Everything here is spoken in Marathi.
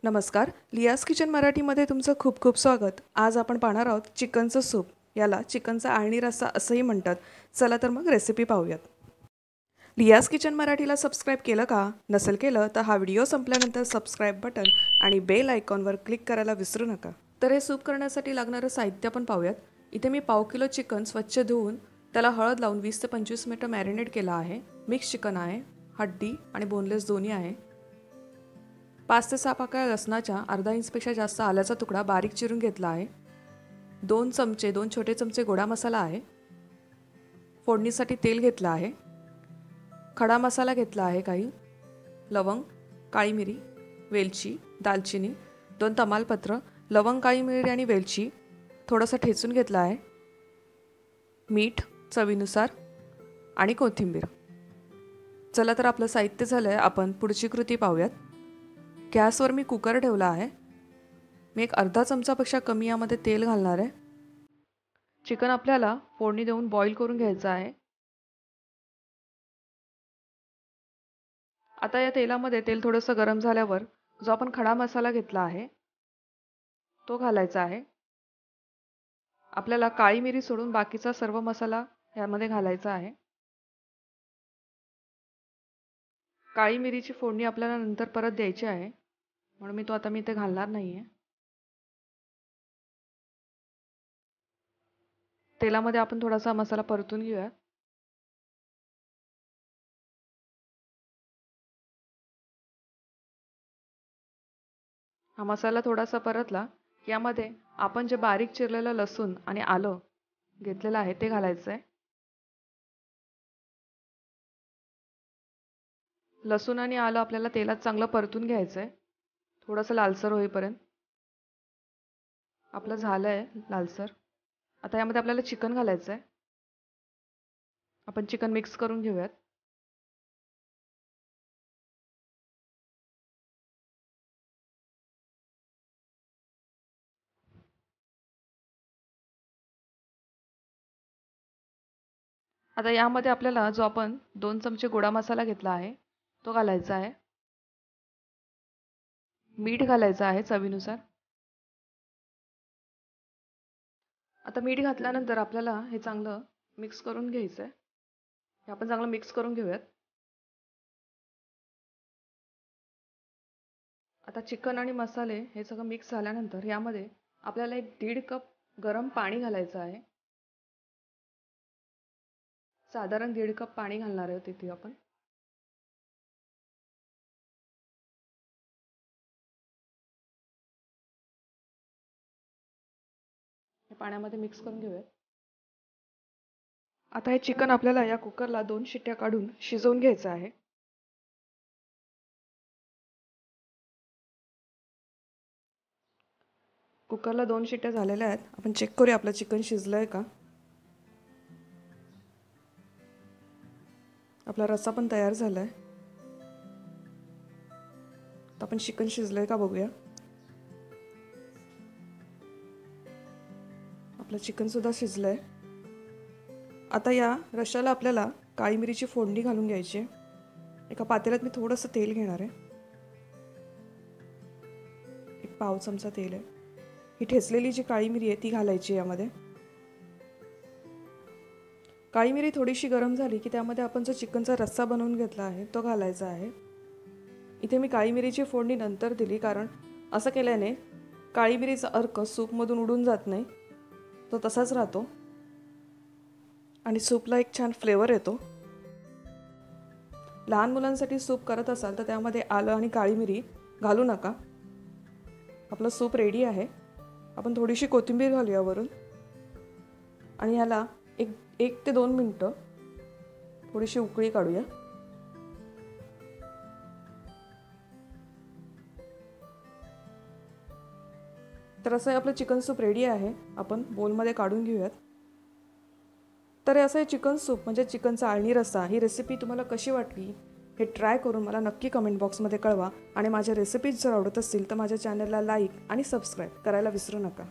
नमस्कार, लियास किचन मराठीमध्ये तुमचं खूप खूप स्वागत। आज आपण पाहणार आहोत चिकनचं सूप। याला चिकनचा आळणी रस्सा असंही म्हणतात। चला तर मग रेसिपी पाहूयात। लियास किचन मराठीला सबस्क्राइब केलं का? नसेल केलं तर हा व्हिडिओ संपल्यानंतर सबस्क्राइब बटन आणि बेल आयकॉनवर क्लिक करायला विसरू नका। तर हे सूप करण्यासाठी लागणारं साहित्य पण पाहूयात। इथे मी पाव किलो चिकन स्वच्छ धुवून त्याला हळद लावून 20 ते 25 मिनिटं मॅरिनेट केलं आहे। मिक्स चिकन आहे, हड्डी आणि बोनलेस दोन्ही आहे। 5 ते 6 पाकळ्या लसणाच्या, अर्धा इंचपेक्षा जास्त आल्याचा तुकडा बारीक चिरून घेतला आहे। 2 छोटे चमचे गोडा मसाला आहे। फोडणीसाठी तेल घेतलं आहे। खडा मसाला घेतला आहे, काही लवंग, काळी मिरी, वेलची, दालचिनी, 2 तमालपत्र, लवंग, काळी मिरी आणि वेलची थोडंसं ठेचून घेतलं आहे। मीठ चवीनुसार आणि कोथिंबीर। चला तर आपलं साहित्य झालंय, आपण पुढची कृती पाहूयात। गॅसवर मी कुकर ठेवला आहे। मी एक अर्धा चमचापेक्षा कमी यामध्ये तेल घालणार आहे। चिकन आपल्याला फोडणी देऊन बॉईल करून घ्यायचं आहे। आता या तेलामध्ये तेल थोडंसं गरम झाल्यावर जो आपण खडा मसाला घेतला आहे तो घालायचा आहे। आपल्याला काळी मिरी सोडून बाकीचा सर्व मसाला यामध्ये घालायचा आहे। काळी मिरीची फोडणी आपल्याला नंतर परत द्यायची आहे, म्हणून मी आता इथे घालणार नाहीये। तेलामध्ये आपण थोडासा मसाला परतून घेऊया। हा मसाला थोडासा परतला, यामध्ये आपण जे बारीक चिरलेलं लसूण आणि आलं घेतलेलं आहे ते घालायचं आहे। लसूण आणि आलं आपल्याला तेलात चांगलं परतून घ्यायचं आहे, थोडंसं लालसर होईपर्यंत। आपलं झालं आहे लालसर। आता यामध्ये आपल्याला चिकन घालायचं आहे। आपण चिकन मिक्स करून घेऊयात। आता यामध्ये आपल्याला जो आपण 2 चमचे गोडा मसाला घेतला आहे तो घालायचा आहे। मीठ घालायचं आहे चवीनुसार। आता मीठ घातल्यानंतर आपल्याला हे चांगलं मिक्स करून घ्यायचं आहे। हे आपण चांगलं मिक्स करून घेऊयात। आता चिकन आणि मसाले हे सगळं मिक्स झाल्यानंतर यामध्ये आपल्याला 1.5 कप गरम पाणी घालायचं आहे। साधारण 1.5 कप पाणी घालणार आहोत इथे आपण। हे पाण्यामध्ये मिक्स करून घेऊयात। आता हे चिकन आपल्याला या कुकरला 2 शिट्ट्या काढून शिजवून घ्यायचं आहे। कुकरला 2 शिट्ट्या झालेल्या आहेत। आपण चेक करूया आपलं चिकन शिजलंय का। आपला रस्सा पण तयार झालाय। आपण चिकन शिजलंय का बघूया। आपलं चिकन सुद्धा शिजलंय। आता या रश्श्याला आपल्याला काळी मिरीची फोडणी घालून घ्यायची आहे। एका पातेल्यात मी थोडंसं तेल घेणार आहे। 1 पाव चमचा तेल आहे। ही ठेचलेली जी काळी मिरी आहे ती घालायची यामध्ये। काळी मिरी थोडीशी गरम झाली की त्यामध्ये आपण जो चिकनचा रस्सा बनवून घेतला आहे तो घालायचा आहे। इथे मी काळी मिरीची फोडणी नंतर दिली, कारण असं केल्याने काळी मिरीचा अर्क सूपमधून उडून जात नाही, तो तसाच राहतो आणि सूपला एक छान फ्लेवर येतो। लहान मुलांसाठी सूप करत असाल तर त्यामध्ये आलं आणि काळी मिरी घालू नका। आपलं सूप रेडी आहे। आपण थोडीशी कोथिंबीर घालूया वरून आणि ह्याला 1 ते 2 मिनिटं थोडीशी उकळी काढूया। तर असं आपलं चिकन सूप रेडी आहे। आपण बोलमध्ये काढून घेऊयात। तर असं हे चिकन सूप म्हणजे चिकनचा आळणी रस्सा ही रेसिपी तुम्हाला कशी वाटली हे ट्राय करून मला नक्की कमेंट बॉक्समध्ये कळवा। आणि माझ्या रेसिपीज जर आवडत असतील तर माझ्या चॅनलला लाईक आणि सबस्क्राईब करायला विसरू नका।